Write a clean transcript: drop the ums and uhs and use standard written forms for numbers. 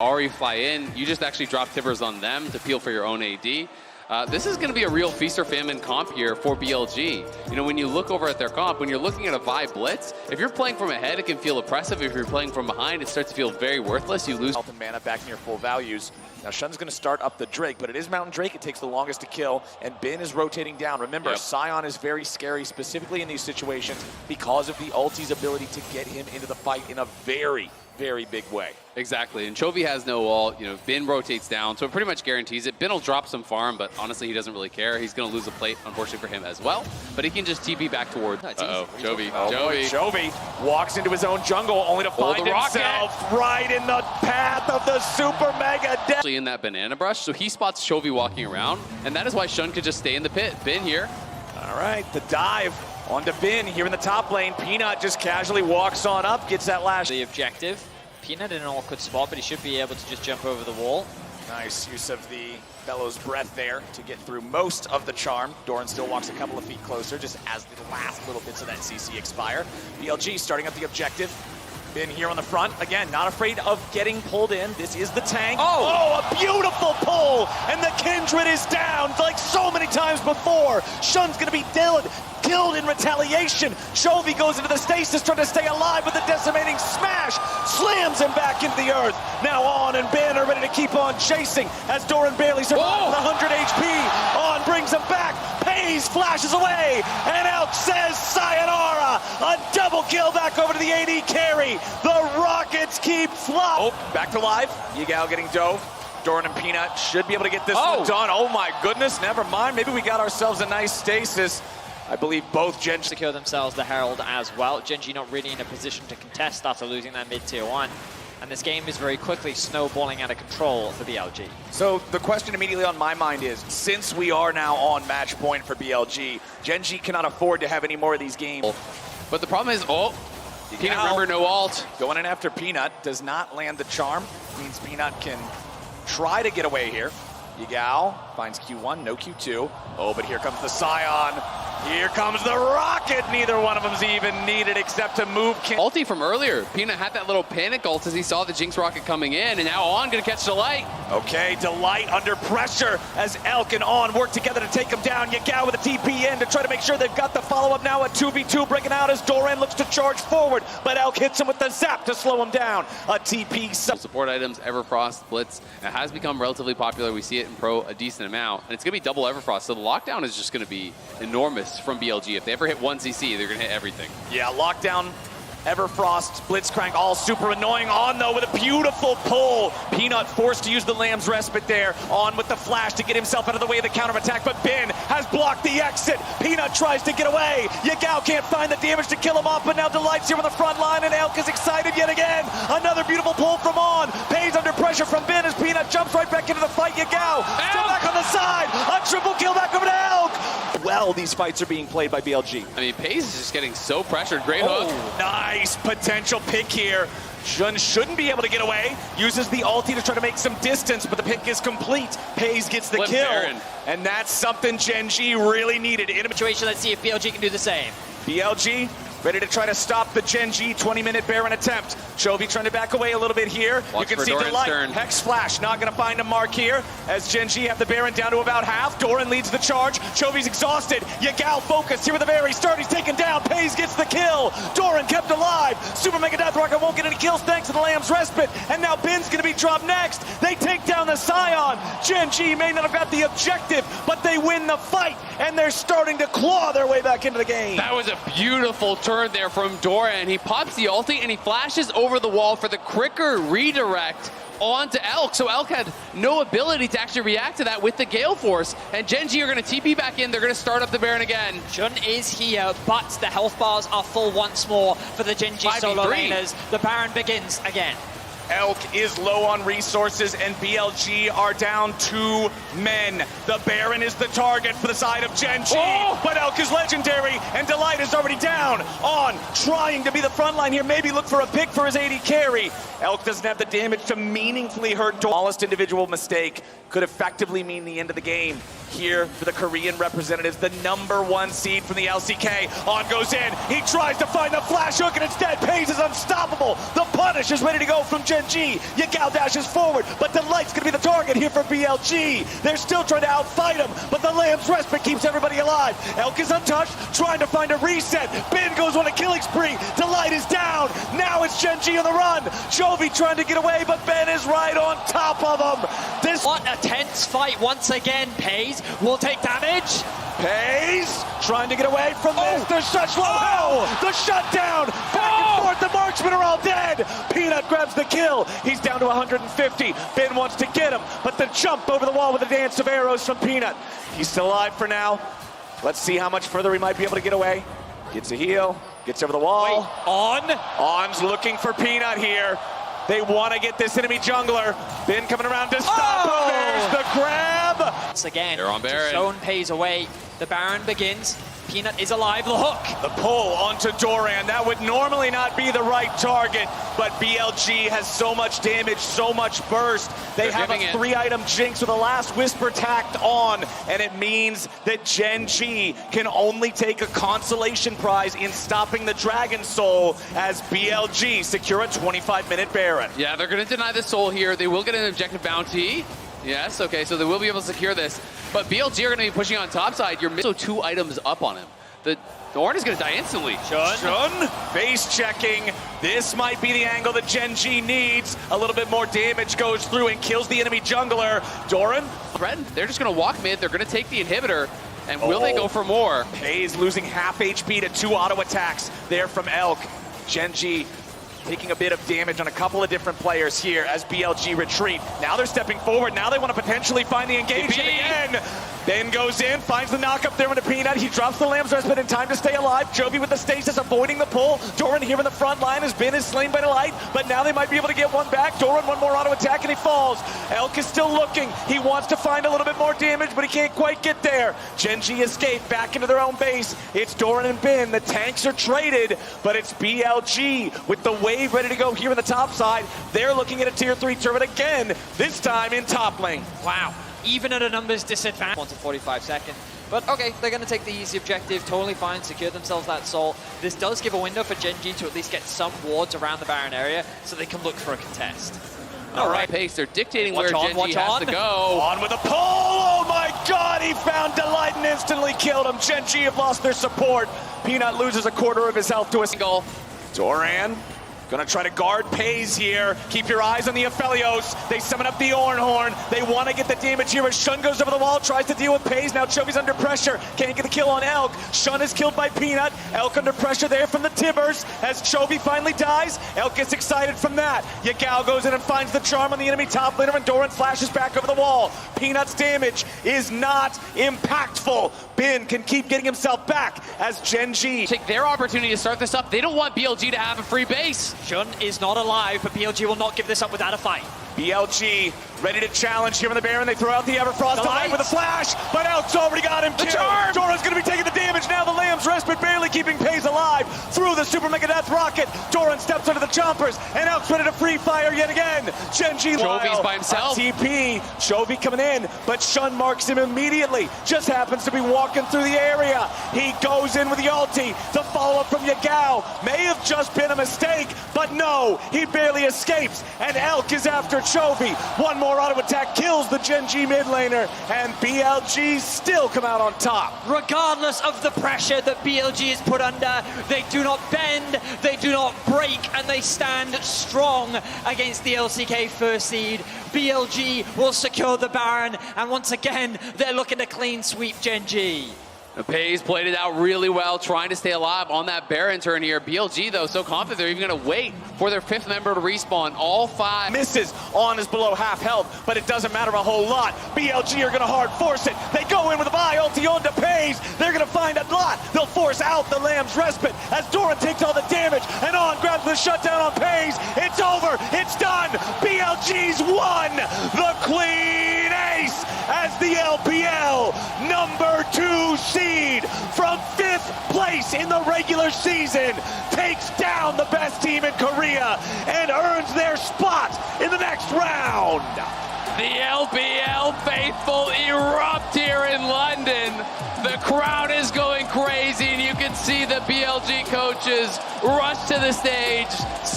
Ahri fly in, you just actually drop Tivers on them to peel for your own AD. This is going to be a real feast or famine comp here for BLG. You know, when you look over at their comp, when you're looking at a Vi Blitz, if you're playing from ahead, it can feel oppressive. If you're playing from behind, it starts to feel very worthless. You lose health and mana back near full values. Now Shun's going to start up the Drake, but it is Mountain Drake. It takes the longest to kill, and Bin is rotating down. Remember, Sion is very scary, specifically in these situations, because of the ulti's ability to get him into the fight in a very, very big way. Exactly, and Chovy has no ult. You know, Bin rotates down, so it pretty much guarantees it. Bin will drop some farm, but honestly, he doesn't really care. He's going to lose a plate, unfortunately for him as well. But he can just TP back toward. Chovy. Chovy walks into his own jungle, only to find himself right in the path of the super mega death. Actually, in that banana brush, so he spots Chovy walking around, and that is why Shun could just stay in the pit. Bin here. All right, the dive onto Bin here in the top lane. Peanut just casually walks on up, gets that last. The objective. Peanut in an awkward spot, but he should be able to just jump over the wall. Nice use of the Bellows Breath there to get through most of the charm. Doran still walks a couple of feet closer, just as the last little bits of that CC expire. BLG starting up the objective. Bin here on the front. Again, not afraid of getting pulled in. This is the tank. Oh, a beautiful pull! And the Kindred is down like so many times before. Shun's gonna be killed in retaliation. Chovy goes into the stasis trying to stay alive with a decimating smash. Slams him back into the earth. Now On and Ben are ready to keep on chasing as Doran barely survives with 100 HP. On brings him back. Pays flashes away. And Elk says sayonara. A double kill back over to the AD carry. The Rockets keep flying. Oh, back to live. Yigao getting dove. Doran and Peanut should be able to get this one done. Oh my goodness, never mind. Maybe we got ourselves a nice stasis. I believe both Genji secure themselves the Herald as well. Genji not really in a position to contest after losing that mid-tier 1. And this game is very quickly snowballing out of control for BLG. So the question immediately on my mind is, since we are now on match point for BLG, Genji cannot afford to have any more of these games. But the problem is, Peanut, remember, no ult. Going in after Peanut, does not land the charm. Means Peanut can try to get away here. Yigao finds Q1, no Q2. Oh, but here comes the Sion. Here comes the Rocket. Neither one of them's even needed except to move. Ulti from earlier. Peanut had that little panic ult as he saw the Jinx Rocket coming in, and now On gonna catch Delight. Okay, Delight under pressure as Elk and On work together to take him down. Yigao with a TP in to try to make sure they've got the follow-up now. A 2v2 breaking out as Doran looks to charge forward, but Elk hits him with the zap to slow him down. A TP. Support items, Everfrost, Blitz. It has become relatively popular. We see it in Pro a decent amount, and it's gonna be double Everfrost, so the lockdown is just gonna be enormous from BLG. If they ever hit one CC, they're gonna hit everything. Yeah, lockdown, Everfrost, Blitzcrank, all super annoying. On though with a beautiful pull. Peanut forced to use the Lamb's Respite there. On with the flash to get himself out of the way of the counterattack, but Ben has blocked the exit. Peanut tries to get away. Yigao can't find the damage to kill him off, but now Delight's here on the front line, and Elk is excited yet again. Another beautiful pull from On. Pays under pressure from Ben as Peanut jumps right back into the fight. Yigao still back on the side. A triple kill back over to Elk. Well, these fights are being played by BLG. I mean, Pays is just getting so pressured. Great hook. Nice potential pick here. Shun shouldn't be able to get away. Uses the ulti to try to make some distance, but the pick is complete. Pays gets the kill. And that's something Genji really needed. In a situation, let's see if BLG can do the same. BLG ready to try to stop the Genji 20-minute Baron attempt. Chovy trying to back away a little bit here. Watch, you can see Delight. Hex Flash not going to find a mark here as Genji have the Baron down to about half. Doran leads the charge. Chovy's exhausted. Yigao focused here with the very start. He's taken down. Pays gets the kill. Doran kept alive. Super Mega Death Rocket won't get any kills thanks to the Lamb's Respite. And now Ben's going to be dropped next. They take down the Sion. Genji may not have got the objective, but they win the fight. And they're starting to claw their way back into the game. That was a beautiful turn there from Doran. He pops the ulti and he flashes over the wall for the quicker redirect onto Elk. So Elk had no ability to actually react to that with the Gale Force. And Genji are going to TP back in. They're going to start up the Baron again. Shun is here, but the health bars are full once more for the Genji solo laners. The Baron begins again. Elk is low on resources, and BLG are down 2 men. The Baron is the target for the side of Genji, but Elk is legendary, and Delight is already down. On, trying to be the front line here, maybe look for a pick for his AD carry. Elk doesn't have the damage to meaningfully hurt. Smallest individual mistake could effectively mean the end of the game. Here for the Korean representatives, the #1 seed from the LCK. On goes in, he tries to find the flash hook, and instead Pays is unstoppable. The punish is ready to go from Genji. Gen G. Yagao dashes forward, but Delight's going to be the target here for BLG. They're still trying to outfight him, but the Lamb's Respite keeps everybody alive. Elk is untouched, trying to find a reset. Ben goes on a killing spree. Delight is down. Now it's Gen G on the run. Chovy trying to get away, but Ben is right on top of him. What a tense fight once again. Pays will take damage. Pays trying to get away from this. There's such low health. The shutdown. Back and forth. The marksmen are all dead. Peanut grabs the kill. He's down to 150. Ben wants to get him, but the jump over the wall with a dance of arrows from Peanut. He's still alive for now. Let's see how much further he might be able to get away. Gets a heal. Gets over the wall. Wait, On's looking for Peanut here. They want to get this enemy jungler. Ben coming around to stop him. There's the grab. Once again, they're on Baron. Zone pays away. The Baron begins. Peanut is alive. The hook. The pull onto Doran. That would normally not be the right target, but BLG has so much damage, so much burst. They have a 3-item jinx with a last whisper tacked on, and it means that Gen G can only take a consolation prize in stopping the Dragon Soul as BLG secure a 25-minute Baron. Yeah, they're going to deny the soul here. They will get an objective bounty. Yes, okay, so they will be able to secure this. But BLG are going to be pushing on top side. You're missing 2 items up on him. The Ornn is going to die instantly. Shun base checking. This might be the angle that Gen G needs. A little bit more damage goes through and kills the enemy jungler. Doran. Threatened. They're just going to walk mid. They're going to take the inhibitor. And will they go for more? Pays losing half HP to 2 auto attacks there from Elk. Gen G taking a bit of damage on a couple of different players here as BLG retreat. Now they're stepping forward. Now they want to potentially find the engagement again. Ben goes in, finds the knock up there into Peanut. He drops the Lamb's Respite in time to stay alive. Chovy with the stasis avoiding the pull. Doran here in the front line as Ben is slain by Delight, but now they might be able to get one back. Doran one more auto attack and he falls. Elk is still looking. He wants to find a little bit more damage, but he can't quite get there. Gen G escape back into their own base. It's Doran and Ben. The tanks are traded, but it's BLG with the wave ready to go here in the top side. They're looking at a tier 3 turret again, this time in top lane. Wow. Even at a numbers disadvantage. 1 to 45 seconds. But okay, they're going to take the easy objective, totally fine, secure themselves that soul. This does give a window for Gen G to at least get some wards around the Baron area so they can look for a contest. All right, Pace, they're dictating where Gen G has to go. On with a pull! Oh my god, he found Delight and instantly killed him. Gen G have lost their support. Peanut loses a quarter of his health to a single. Doran gonna try to guard Pays here. Keep your eyes on the Aphelios. They summon up the Ornn Horn. They want to get the damage here as Shun goes over the wall, tries to deal with Pays. Now Chovy's under pressure. Can't get a kill on Elk. Shun is killed by Peanut. Elk under pressure there from the Tibbers as Chovy finally dies. Elk gets excited from that. Yagao goes in and finds the charm on the enemy top laner and Doran flashes back over the wall. Peanut's damage is not impactful. Ben can keep getting himself back as Gen G take their opportunity to start this up. They don't want BLG to have a free base. Shun is not alive, but BLG will not give this up without a fight. BLG ready to challenge here on the Baron. They throw out the Everfrost Delight with a flash, but Elk's already got him killed. Doran's going to be taking the damage now. The Lamb's Respite barely keeping Pays alive through the Super Mega Death Rocket. Doran steps under the chompers, and Elk's ready to free fire yet again. Gen G Chovy's by himself. TP. Chovy coming in, but Shun marks him immediately. Just happens to be walking through the area. He goes in with the ulti. The follow-up from Yagao may have just been a mistake, but no, he barely escapes, and Elk is after Chovy. One more auto attack kills the Gen G mid laner, and BLG still come out on top. Regardless of the pressure that BLG is put under, they do not bend, they do not break, and they stand strong against the LCK first seed. BLG will secure the Baron, and once again, they're looking to clean sweep Gen G. Pays played it out really well, trying to stay alive on that Baron turn here. BLG, though, so confident they're even going to wait for their 5th member to respawn. All 5 misses. On is below half health, but it doesn't matter a whole lot. BLG are going to hard force it. They go in with a Vi ulti on to Pays. They're going to find a lot. They'll force out the Lamb's Respite as Doran takes all the damage, and On grabs the shutdown on Pays. It's over. It's done. BLG's won the clean ace as the LPL number 2 seed from 5th place in the regular season takes down the best team in Korea and earns their spot in the next round. The LPL faithful erupt here in London. The crowd is going crazy, and you can see the BLG coaches rush to the stage.